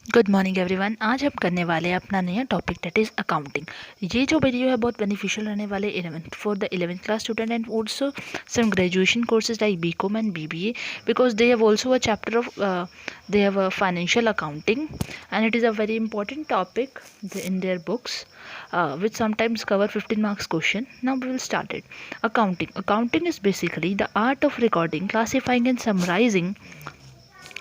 Good morning everyone. आज हम करने वाले हैं अपना नया टॉपिक दैट इज़ अकाउंटिंग। ये जो वीडियो है बहुत बेनिफिशियल रहने वाले 11th for the 11th class student and also some graduation courses like BCom and BBA because they have also a chapter of they have a financial accounting and it is a very important topic in their books which sometimes cover 15 marks question. Now we will start it. Accounting is basically the art of recording, classifying and summarizing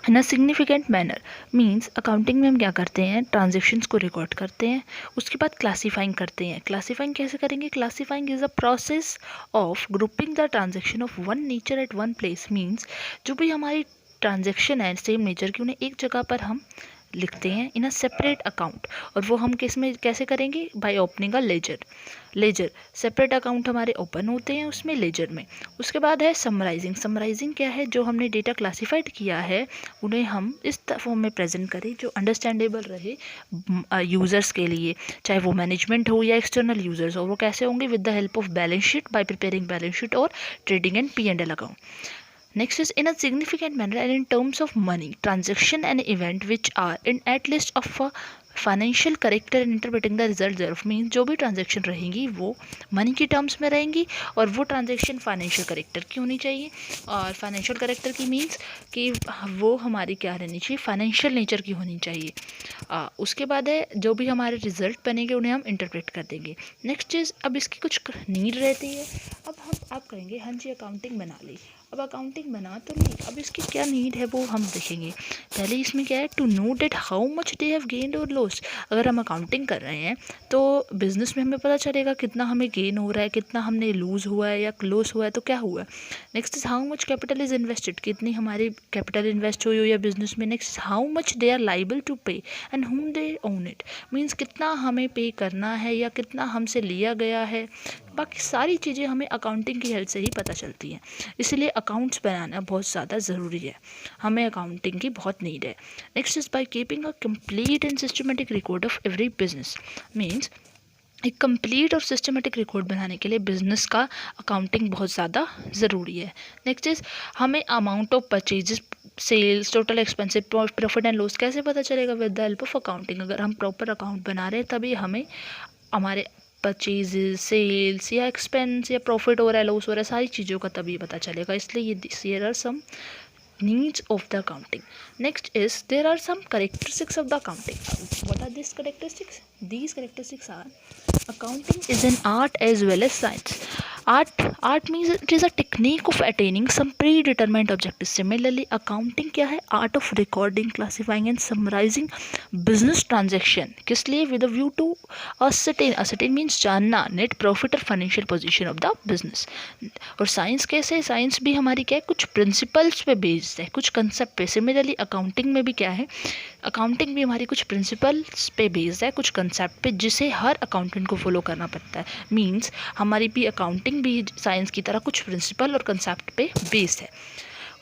in a significant manner. Means accounting में हम क्या करते हैं, transactions को record करते हैं, उसके बाद क्लासीफाइंग करते हैं। क्लासीफाइंग कैसे करेंगे? Classifying is a process of grouping the transaction of one nature at one place. Means जो भी हमारी ट्रांजेक्शन है सेम नेचर की, उन्हें एक जगह पर हम लिखते हैं इन अ सेपरेट अकाउंट। और वो हम किस में कैसे करेंगे? By opening a ledger separate account हमारे ओपन होते हैं उसमें, लेजर में। उसके बाद है समराइजिंग। समराइजिंग क्या है? जो हमने डेटा क्लासिफाइड किया है उन्हें हम इस फॉर्म में प्रेजेंट करें जो अंडरस्टैंडेबल रहे यूज़र्स के लिए, चाहे वो मैनेजमेंट हो या एक्सटर्नल यूज़र्स हो। वो कैसे होंगे? With the help of balance sheet, by preparing balance sheet और trading and P&L account. Next is in a significant manner and in terms of money, transaction and event which are in at least of a financial character and interpreting the result thereof. Mean जो भी transaction रहेंगी वो money की terms में रहेंगी और वो transaction financial character की होनी चाहिए। और फाइनेंशियल करेक्टर की मीन्स कि वो हमारी क्या रहनी चाहिए? फाइनेंशियल नेचर की होनी चाहिए। उसके बाद है जो भी हमारे रिजल्ट बनेंगे उन्हें हम इंटरप्रेट कर देंगे। नेक्स्ट चीज़, अब इसकी कुछ नीड रहती है। अब हम आप कहेंगे हाँ जी अकाउंटिंग बना ली। अब अकाउंटिंग बना तो ली, अब इसकी क्या नीड है वो हम देखेंगे। पहले इसमें क्या है? To know that how much they have gained और लॉस्ट। अगर हम अकाउंटिंग कर रहे हैं तो बिजनेस में हमें पता चलेगा कितना हमें गेन हो रहा है, कितना हमने लूज़ हुआ है या लॉस हुआ है, तो क्या हुआ है। Next is how much capital is invested, कितनी हमारी कैपिटल इन्वेस्ट हुई हो या बिजनेस में। Next how much they are liable to pay and whom they own it. Means कितना हमें पे करना है या कितना हमसे लिया गया है। बाकी सारी चीज़ें हमें अकाउंटिंग की हेल्प से ही पता चलती हैं। इसलिए अकाउंट्स बनाना बहुत ज़्यादा ज़रूरी है, हमें अकाउंटिंग की बहुत नीड है। Next is by keeping a complete and systematic record of every business. Means एक कंप्लीट और सिस्टमेटिक रिकॉर्ड बनाने के लिए बिजनेस का अकाउंटिंग बहुत ज़्यादा ज़रूरी है। नेक्स्ट इज हमें amount of purchases, sales, total expensive, profit and loss कैसे पता चलेगा? With the help of accounting. अगर हम प्रॉपर अकाउंट बना रहे हैं तभी हमें हमारे परचेजेस, सेल्स या एक्सपेंस या प्रॉफिट हो रहा है, लॉस हो रहा है, सारी चीज़ों का तभी पता चलेगा। इसलिए ये here are some needs of the accounting. Next is there are some characteristics of the accounting. What are these characteristics? These characteristics are accounting is an art as well as science. Art means it is a technique of attaining some predetermined objectives. Similarly accounting क्या है? Art of recording, classifying and summarizing business transaction. किस लिए? with a view to ascertain means जानना net profit और financial position of the business. और science कैसे? Science भी हमारी क्या है? कुछ प्रिंसिपल्स पे बेस्ड है, कुछ कंसेप्ट पे। सिमिलरली अकाउंटिंग में भी क्या है? अकाउंटिंग भी हमारी कुछ प्रिंसिपल्स पे बेस्ड है, कुछ कंसेप्ट पे, जिसे हर अकाउंटेंट को फॉलो करना पड़ता है। मींस हमारी भी अकाउंटिंग भी साइंस की तरह कुछ प्रिंसिपल और कंसेप्ट पे बेस्ड है।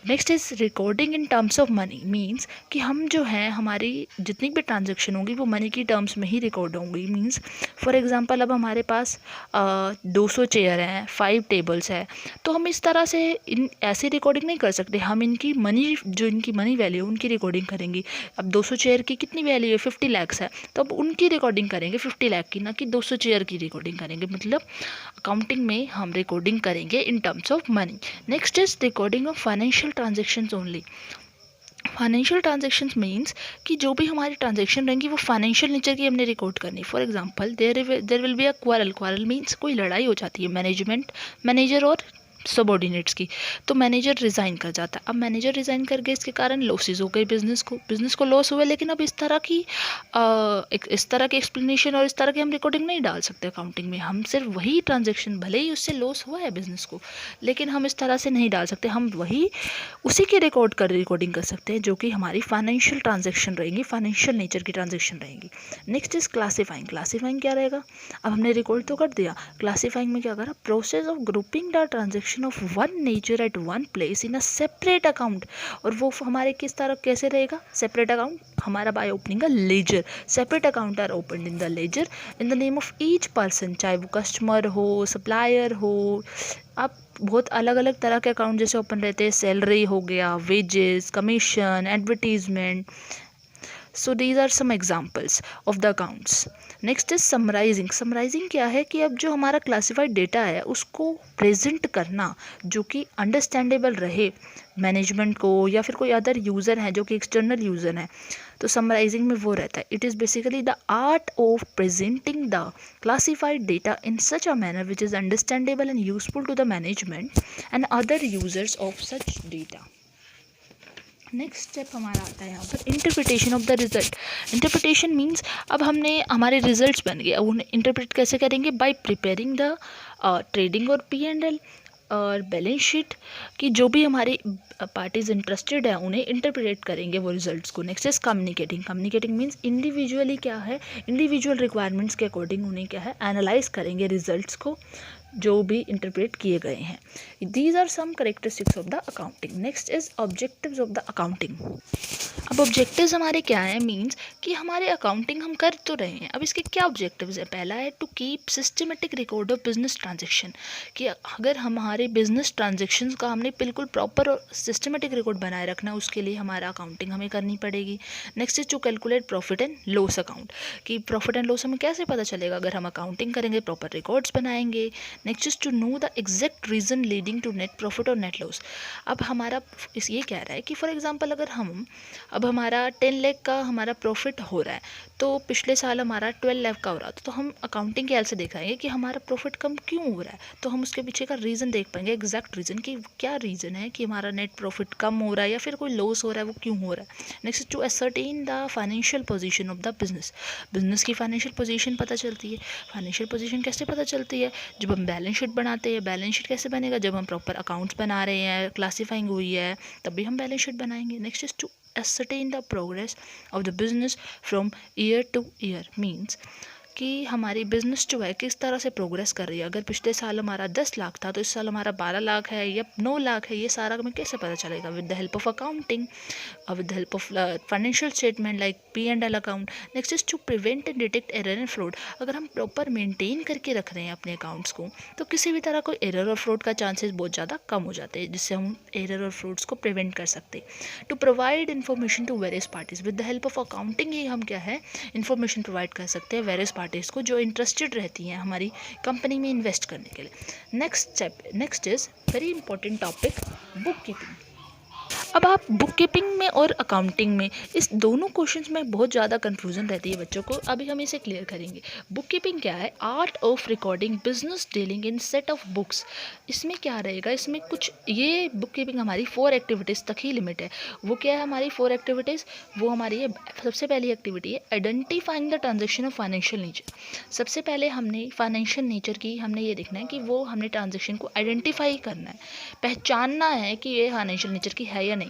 Next is recording in terms of money. Means कि हम जो हैं हमारी जितनी भी ट्रांजेक्शन होंगी वो मनी की टर्म्स में ही रिकॉर्ड होंगी। मीन्स फॉर एग्जांपल अब हमारे पास 200 चेयर हैं, 5 टेबल्स है, तो हम इस तरह से इन ऐसी रिकॉर्डिंग नहीं कर सकते। हम इनकी मनी, जो इनकी मनी वैल्यू उनकी रिकॉर्डिंग करेंगे। अब 200 चेयर की कितनी वैल्यू है? 50 लाख है, तो अब उनकी रिकॉर्डिंग करेंगे 50 लाख की, ना कि 200 चेयर की रिकॉर्डिंग करेंगे। मतलब अकाउंटिंग में हम रिकॉर्डिंग करेंगे in terms of money. Next is recording of financial transactions only. Financial transactions means कि जो भी हमारी ट्रांजेक्शन रहेंगी वो फाइनेंशियल नेचर की हमने रिकॉर्ड करनी। For example there will be a quarrel means कोई लड़ाई हो जाती है मैनेजर और सबॉर्डिनेट्स की, तो मैनेजर रिज़ाइन कर जाता है। अब मैनेजर रिज़ाइन कर गए, इसके कारण लॉसेज हो गए, बिजनेस को लॉस हुए। लेकिन अब इस तरह की एक्सप्लेनेशन और इस तरह की हम रिकॉर्डिंग नहीं डाल सकते अकाउंटिंग में। हम सिर्फ वही ट्रांजेक्शन, भले ही उससे लॉस हुआ है बिजनेस को, लेकिन हम इस तरह से नहीं डाल सकते। हम वही उसी की रिकॉर्डिंग कर सकते हैं जो कि हमारी फाइनेंशियल ट्रांजेक्शन रहेंगी, फाइनेंशियल नेचर की ट्रांजेक्शन रहेंगी। नेक्स्ट इज क्लासीफाइंग क्या रहेगा? अब हमने रिकॉर्ड तो कर दिया, क्लासीफाइंग में क्या करा? Process of grouping the transaction of one nature at one place in a separate account. और वो हमारे किस तरह कैसे रहेगा? सेपरेट अकाउंट हमारा by opening a ledger. Separate account are open in the ledger in the name of each person, चाहे वो कस्टमर हो, सप्लायर हो। आप बहुत अलग अलग तरह के अकाउंट जैसे ओपन रहते हैं, सैलरी हो गया, wages, commission, advertisement, so these are some examples of the accounts. Next is summarising. Summarising क्या है कि अब जो हमारा क्लासिफाइड डेटा है उसको प्रेजेंट करना जो कि अंडरस्टैंडेबल रहे मैनेजमेंट को या फिर कोई अदर यूज़र है जो कि एक्सटर्नल यूज़र है, तो समराइजिंग में वो रहता है। It is basically the art of presenting the classified data in such a manner which is understandable and useful to the management and other users of such data. Next step हमारा आता है यहाँ पर interpretation of the result. Interpretation means अब हमने हमारे results बन गए, अब उन्हें इंटरप्रेट कैसे करेंगे? बाय प्रिपेयरिंग द ट्रेडिंग और P&L और बैलेंस शीट की जो भी हमारी पार्टीज इंटरेस्टेड है उन्हें इंटरप्रेट करेंगे वो रिजल्ट्स को। Next is communicating. Communicating means individually क्या है, इंडिविजुअल रिक्वायरमेंट्स के अकॉर्डिंग उन्हें क्या है एनालाइज करेंगे रिजल्ट्स को जो भी इंटरप्रेट किए गए हैं। These are some characteristics of the accounting. Next is objectives of the accounting. अब ऑब्जेक्टिव्स हमारे क्या है? मीन्स कि हमारे अकाउंटिंग हम कर तो रहे हैं, अब इसके क्या ऑब्जेक्टिव्स है? पहला है to keep systematic record of business transaction, कि अगर हमारे बिजनेस ट्रांजेक्शन्स का हमने बिल्कुल प्रॉपर और सिस्टमेटिक रिकॉर्ड बनाए रखना है उसके लिए हमारा अकाउंटिंग हमें करनी पड़ेगी। Next is to calculate profit and loss account, कि प्रॉफिट एंड लॉस हमें कैसे पता चलेगा? अगर हम अकाउंटिंग करेंगे, प्रॉपर रिकॉर्ड्स बनाएंगे। Next is to know the exact reason leading to net profit और नेट लॉस। अब हमारा इस ये कह रहा है कि फॉर एग्जांपल अगर हम अब हमारा 10 लाख का हमारा प्रॉफिट हो रहा है तो पिछले साल हमारा 12 लाख का हो रहा था, तो हम अकाउंटिंग के हेल्प से देखाएंगे कि हमारा प्रॉफिट कम क्यों हो रहा है, तो हम उसके पीछे का रीज़न देख पाएंगे, एग्जैक्ट रीज़न कि क्या रीज़न है कि हमारा नेट प्रॉफिट कम हो रहा है या फिर कोई लॉस हो रहा है, वो क्यों हो रहा है। Next to ascertain the financial position of the business. Business की फाइनेंशियल पोजीशन पता चलती है। फाइनेंशियल पोजीशन कैसे पता चलती है? जब हम बैलेंस शीट बनाते हैं। बैलेंस शीट कैसे बनेगा? जब हम प्रॉपर अकाउंट्स बना रहे हैं, क्लासीफाइंग हुई है, तभी हम बैलेंस शीट बनाएंगे। Next is to ascertain the progress of the business from year to year means कि हमारी बिज़नेस जो है किस तरह से प्रोग्रेस कर रही है। अगर पिछले साल हमारा 10 लाख था तो इस साल हमारा 12 लाख है या 9 लाख है, ये सारा हमें कैसे पता चलेगा? With the help of accounting, with the help of financial statement like P&L account. Next is to prevent and detect error and fraud. अगर हम प्रॉपर मेंटेन करके रख रहे हैं अपने अकाउंट्स को तो किसी भी तरह कोई एरर और फ्रॉड का चांसेस बहुत ज़्यादा कम हो जाते हैं, जिससे हम एरर और फ्रॉड्स को प्रिवेंट कर सकते हैं। To provide information to various parties. With the help of accounting ही हम क्या है इन्फॉर्मेशन प्रोवाइड कर सकते हैं वेरियस पार्टीज़ को जो इंटरेस्टेड रहती हैं हमारी कंपनी में इन्वेस्ट करने के लिए। Next is very important topic, book keeping. अब आप बुक कीपिंग में और अकाउंटिंग में इस दोनों क्वेश्चंस में बहुत ज़्यादा कंफ्यूजन रहती है बच्चों को। अभी हम इसे क्लियर करेंगे। बुक कीपिंग क्या है? Art of recording business dealing in set of books. इसमें क्या रहेगा? इसमें कुछ ये बुक कीपिंग हमारी 4 एक्टिविटीज़ तक ही लिमिट है। वो क्या है हमारी 4 एक्टिविटीज़? वो हमारी है, सबसे पहली एक्टिविटी है identifying the transaction of financial nature. सबसे पहले हमने फाइनेंशियल नेचर की हमने ये देखना है कि वो हमने ट्रांजेक्शन को आइडेंटिफाई करना है, पहचानना है कि ये फाइनेंशियल नेचर की है या नहीं।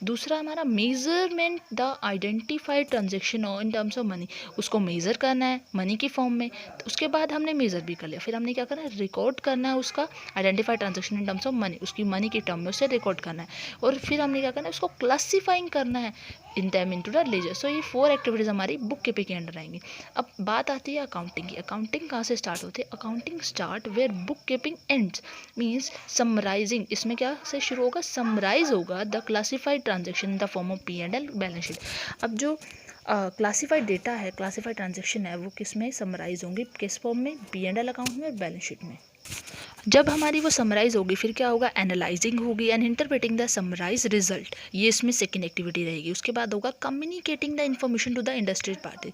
दूसरा हमारा measurement the identified transaction in terms of money, उसको मेज़र करना है मनी की फॉर्म में। तो उसके बाद हमने मेज़र भी कर लिया, फिर हमने क्या करना है रिकॉर्ड करना है उसका identified transaction in terms of money, उसकी मनी की टर्म में उसे रिकॉर्ड करना है। और फिर हमने क्या करना है उसको क्लासीफाइंग करना है in time into the ledger. So ये 4 एक्टिविटीज़ हमारी बुक कीपिंग के अंडर आएंगी। अब बात आती है अकाउंटिंग की। अकाउंटिंग कहाँ से स्टार्ट होती है? Accounting start where book keeping ends means summarising. इसमें क्या से शुरू होगा? समराइज होगा the classified transaction in the form of P&L balance sheet. अब जो क्लासिफाइड डेटा है, क्लासिफाइड ट्रांजेक्शन है, वो किस में समराइज होंगे? किस फॉर्म में? P&L अकाउंट में और बैलेंस शीट में। जब हमारी वो समराइज होगी फिर क्या होगा? एनालाइजिंग होगी and interpreting the summarise result, ये इसमें सेकेंड एक्टिविटी रहेगी। उसके बाद होगा communicating the information to the industry party.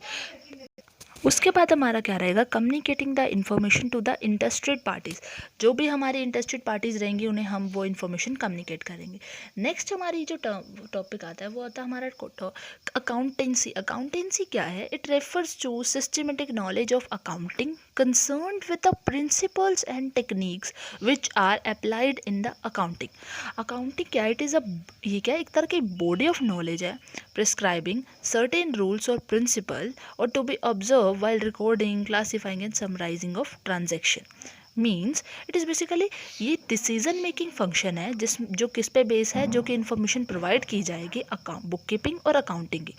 उसके बाद हमारा क्या रहेगा? Communicating the information to the interested parties. जो भी हमारी इंटरेस्टेड पार्टीज़ रहेंगी उन्हें हम वो इन्फॉर्मेशन कम्युनिकेट करेंगे। नेक्स्ट हमारी जो टॉपिक आता है वो आता है हमारा अकाउंटेंसी। अकाउंटेंसी क्या है? It refers to systematic knowledge of accounting concerned with the principles and techniques which are applied in the accounting. Accounting क्या? इट इज़ ये क्या है? एक तरह की बॉडी ऑफ नॉलेज है prescribing certain rules or principle or to be observed while recording, classifying and summarizing of transaction. Means it is basically ये decision making function है जो किस पे बेस है? जो कि इन्फॉर्मेशन प्रोवाइड की जाएगी बुक कीपिंग और अकाउंटिंग की।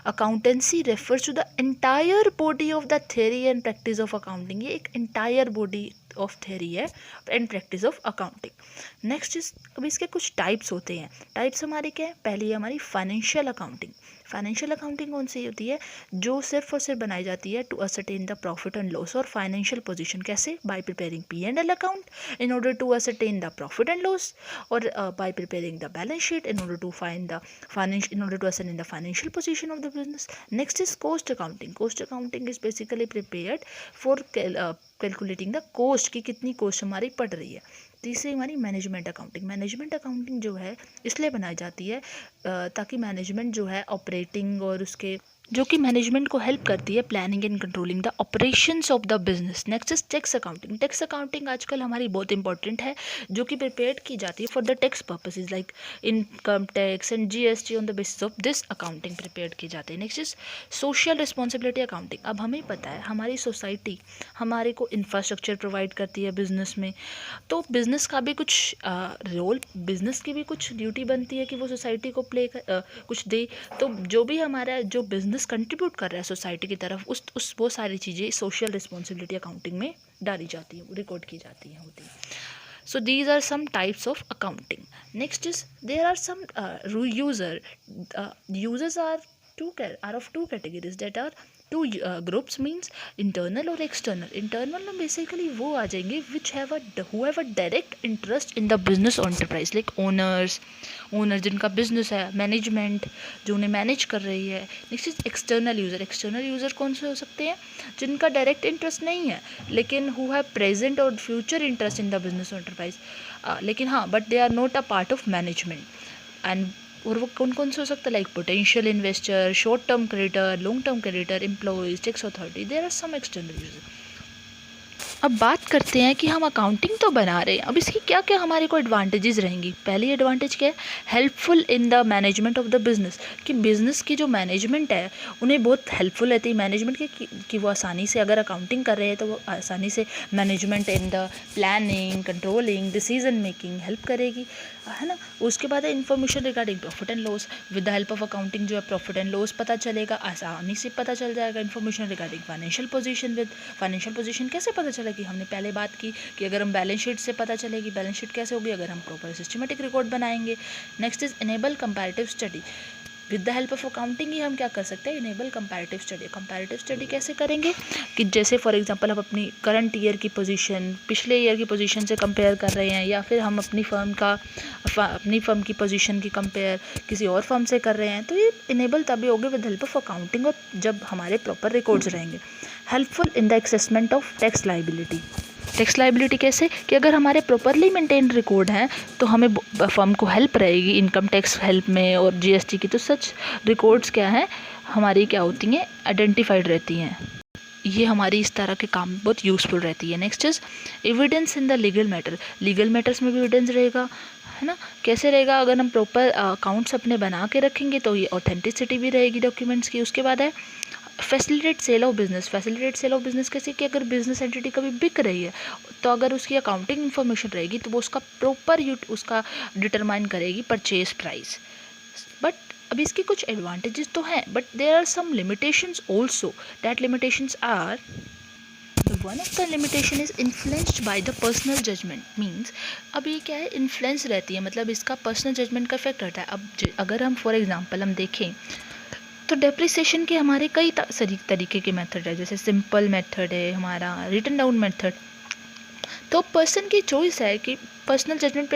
Accountancy refers to the entire body of the theory and practice of accounting. ये एक एंटायर बॉडी ऑफ थ्योरी है and practice of accounting. Next is अब इसके कुछ टाइप्स होते हैं। टाइप्स हमारे क्या है? पहली है हमारी फाइनेंशियल अकाउंटिंग। फाइनेंशियल अकाउंटिंग कौन सी होती है? जो सिर्फ और सिर्फ बनाई जाती है to ascertain the profit and loss और फाइनेंशियल पोजीशन। कैसे? By preparing P&L account in order to ascertain the profit and loss, और by preparing the balance sheet in order to find the financial in order to ascertain the financial position of the business. Next is cost accounting. Cost accounting is basically prepared for calculating the cost, की कितनी cost हमारी पड़ रही है। तीसरी हमारी management accounting. Management accounting जो है इसलिए बनाई जाती है ताकि मैनेजमेंट जो है ऑपरेटिंग और उसके जो कि मैनेजमेंट को हेल्प करती है planning and controlling the operations of the business. Next is tax accounting. Tax accounting आजकल हमारी बहुत इंपॉर्टेंट है, जो कि प्रिपेयर की जाती है for the tax purposes like income tax and GST। On the basis of this accounting prepare की जाती है। Next is social responsibility accounting. अब हमें पता है हमारी सोसाइटी हमारे को इंफ्रास्ट्रक्चर प्रोवाइड करती है बिजनेस में, तो बिज़नेस का भी कुछ रोल, बिज़नेस की भी कुछ ड्यूटी बनती है कि वो सोसाइटी को कुछ दे। तो जो भी हमारा जो बिज़नेस कंट्रीब्यूट कर रहा है सोसाइटी की तरफ, उस वो सारी चीज़ें सोशल रिस्पॉन्सिबिलिटी अकाउंटिंग में डाली जाती हैं, रिकॉर्ड की जाती हैं, होती हैं। So these are some types of accounting. Next is there are some users are of two categories, that are two groups, means internal और external. Internal में basically वो आ जाएंगे who have a direct interest in the business or enterprise, like owner जिनका business है, management जो उन्हें manage कर रही है। Next is external user. External user कौन से हो सकते हैं? जिनका डायरेक्ट इंटरेस्ट नहीं है लेकिन हु हैव प्रेजेंट और future interest in the business enterprise, लेकिन हाँ but they are not a part of management. And और वो कौन कौन से हो सकता है? Like potential investor, short term creditor, long term creditor, employees, tax authority, there are some external user. अब बात करते हैं कि हम अकाउंटिंग तो बना रहे हैं, अब इसकी क्या क्या हमारे को एडवांटेजेस रहेंगी। पहली एडवांटेज क्या है? Helpful in the management of the business, कि बिजनेस की जो मैनेजमेंट है उन्हें बहुत हेल्पफुल रहती है मैनेजमेंट के, कि वो आसानी से अगर अकाउंटिंग कर रहे हैं तो वो आसानी से management in the planning, controlling, decision making help करेगी, है ना। उसके बाद है information regarding profit and loss. With the help of accounting जो है प्रॉफिट एंड लॉस पता चलेगा, आसानी से पता चल जाएगा। Information regarding financial position. With financial position कैसे पता चलेगी? हमने पहले बात की कि अगर हम बैलेंस शीट से पता चलेगी। बैलेंस शीट कैसे होगी? अगर हम प्रॉपर सिस्टमेटिक रिकॉर्ड बनाएंगे। Next is enable comparative study. With the help of accounting ही हम क्या कर सकते हैं? Enable comparative study. Comparative study कैसे करेंगे? कि जैसे फॉर एग्जांपल हम अपनी करंट ईयर की पोजीशन पिछले ईयर की पोजीशन से कंपेयर कर रहे हैं, या फिर हम अपनी फर्म की पोजीशन की कंपेयर किसी और फर्म से कर रहे हैं, तो ये इनेबल तभी होगी विद हेल्प ऑफ अकाउंटिंग, और जब हमारे प्रॉपर रिकॉर्ड्स रहेंगे। Helpful in the assessment of tax liability. Tax liability कैसे? कि अगर हमारे प्रॉपरली मेंटेन रिकॉर्ड हैं तो हमें फर्म को हेल्प रहेगी इनकम टैक्स हेल्प में और GST की। तो सच रिकॉर्ड्स क्या हैं हमारी, क्या होती हैं? आइडेंटिफाइड रहती हैं। ये हमारी इस तरह के काम बहुत यूज़फुल रहती है। Next is evidence in the legal matter. Legal matters में भी एविडेंस रहेगा, है ना। कैसे रहेगा? अगर हम प्रॉपर अकाउंट्स अपने बना के रखेंगे तो ये ऑथेंटिसिटी भी रहेगी डॉक्यूमेंट्स की। उसके बाद है facilitate sale of business. Facilitate sale of business कैसे? कि अगर बिजनेस एंटिटी कभी बिक रही है तो अगर उसकी अकाउंटिंग इन्फॉर्मेशन रहेगी तो वो उसका प्रॉपर उसका डिटरमाइन करेगी परचेज प्राइस। बट अब इसके कुछ एडवांटेजेस तो हैं, but there are some limitations also. That limitations are, one of the limitation is influenced by the personal judgement. Means अब ये क्या है? इन्फ्लुएंस रहती है, मतलब इसका पर्सनल जजमेंट का इफेक्ट रहता है। अब अगर हम फॉर एग्जांपल हम देखें तो डेप्रिसिएशन के हमारे कई तरीके के मेथड है, जैसे सिंपल मेथड है हमारा, रिटन डाउन मेथड। तो पर्सन की चॉइस है कि पर्सनल जजमेंट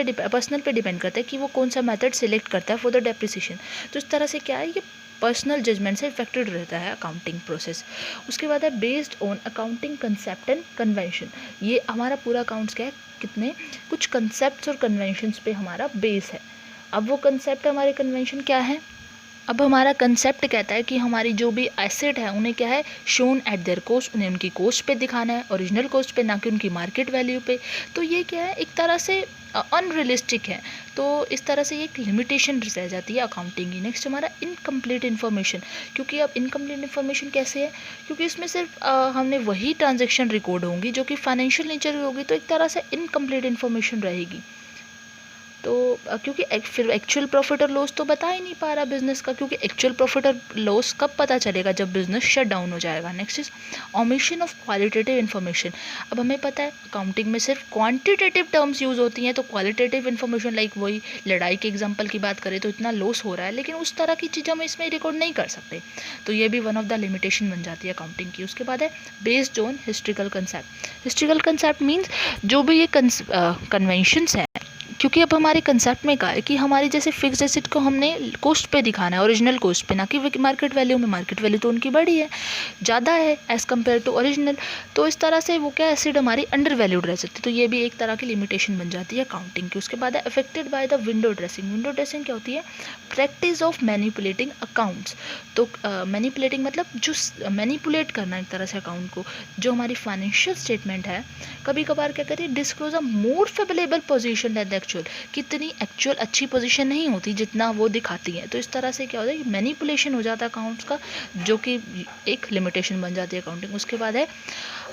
पे डिपेंड करता है कि वो कौन सा मेथड सिलेक्ट करता है फॉर द डेप्रिसिएशन। तो इस तरह से क्या है, ये पर्सनल जजमेंट से इफेक्टेड रहता है अकाउंटिंग प्रोसेस। उसके बाद है based on accounting concept and convention. ये हमारा पूरा अकाउंट्स क्या है? कितने कुछ कंसेप्ट और कन्वेंशंस पे हमारा बेस है। अब वो कंसेप्ट हमारे कन्वेंशन क्या है? अब हमारा कंसेप्ट कहता है कि हमारी जो भी एसेट है उन्हें क्या है? शोन एट देयर कॉस्ट, उन्हें उनकी कॉस्ट पे दिखाना है, ओरिजिनल कॉस्ट पे, ना कि उनकी मार्केट वैल्यू पे। तो ये क्या है? एक तरह से अनरियलिस्टिक है। तो इस तरह से ये एक लिमिटेशन रह जाती है अकाउंटिंग की। नेक्स्ट हमारा इनकम्प्लीट इन्फॉर्मेशन। क्योंकि अब इनकम्प्लीट इन्फॉर्मेशन कैसे है? क्योंकि इसमें सिर्फ हमने वही ट्रांजेक्शन रिकॉर्ड होंगी जो कि फाइनेंशियल नेचर की होगी, तो एक तरह से इनकम्प्लीट इन्फॉर्मेशन रहेगी। तो क्योंकि फिर एक्चुअल प्रॉफिट और लॉस तो बता ही नहीं पा रहा बिजनेस का, क्योंकि एक्चुअल प्रॉफिट और लॉस कब पता चलेगा, जब बिजनेस शट डाउन हो जाएगा। Next is omission of qualitative information. अब हमें पता है अकाउंटिंग में सिर्फ क्वांटिटेटिव टर्म्स यूज़ होती हैं, तो क्वालिटेटिव इन्फॉर्मेशन लाइक वही लड़ाई के एग्जांपल की बात करें तो इतना लॉस हो रहा है, लेकिन उस तरह की चीज़ें हम इसमें रिकॉर्ड नहीं कर सकते, तो ये भी वन ऑफ द लिमिटेशन बन जाती है अकाउंटिंग की। उसके बाद है based on historical concept. Historical concept means जो भी ये कन्वेंशंस हैं, क्योंकि अब हमारे कंसेप्ट में कहा है कि हमारी जैसे फिक्स एसेट को हमने कॉस्ट पे दिखाना है, ओरिजिनल कॉस्ट पे, ना कि मार्केट वैल्यू में। मार्केट वैल्यू तो उनकी बड़ी है, ज़्यादा है एज़ कम्पेयर टू ओरिजिनल, तो इस तरह से वो क्या एसिड हमारी अंडर वैल्यूड रह सकती है, तो ये भी एक तरह की लिमिटेशन बन जाती है अकाउंटिंग की। उसके बाद है affected by the window dressing. Window dressing क्या होती है? Practice of manipulating accounts. तो मैनिपुलेटिंग मतलब जो मैनिपुलेट करना एक तरह से अकाउंट को, जो हमारी फाइनेंशियल स्टेटमेंट है कभी कभार क्या करिए disclose a more favourable position than the actual, कितनी एक्चुअल अच्छी पोजीशन नहीं होती जितना वो दिखाती है, तो इस तरह से क्या होता है मैनिपुलेशन हो जाता है अकाउंट्स का, जो कि एक लिमिटेशन बन जाती है अकाउंटिंग। उसके बाद है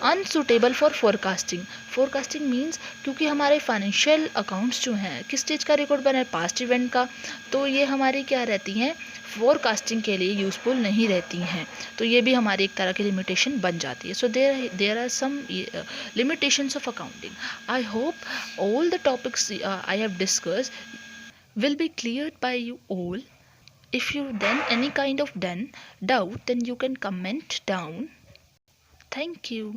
unsuitable for forecasting. Forecasting means क्योंकि हमारे फाइनेंशियल अकाउंट्स जो हैं किस चीज़ का रिकॉर्ड बना है? पास्ट इवेंट का, तो ये हमारी क्या रहती हैं फोरकास्टिंग के लिए यूज़फुल नहीं रहती हैं, तो ये भी हमारी एक तरह की लिमिटेशन बन जाती है। So there are some limitations of accounting. I hope all the topics I have discussed will be cleared by you all. If you then any kind of doubt, then you can comment down. Thank you.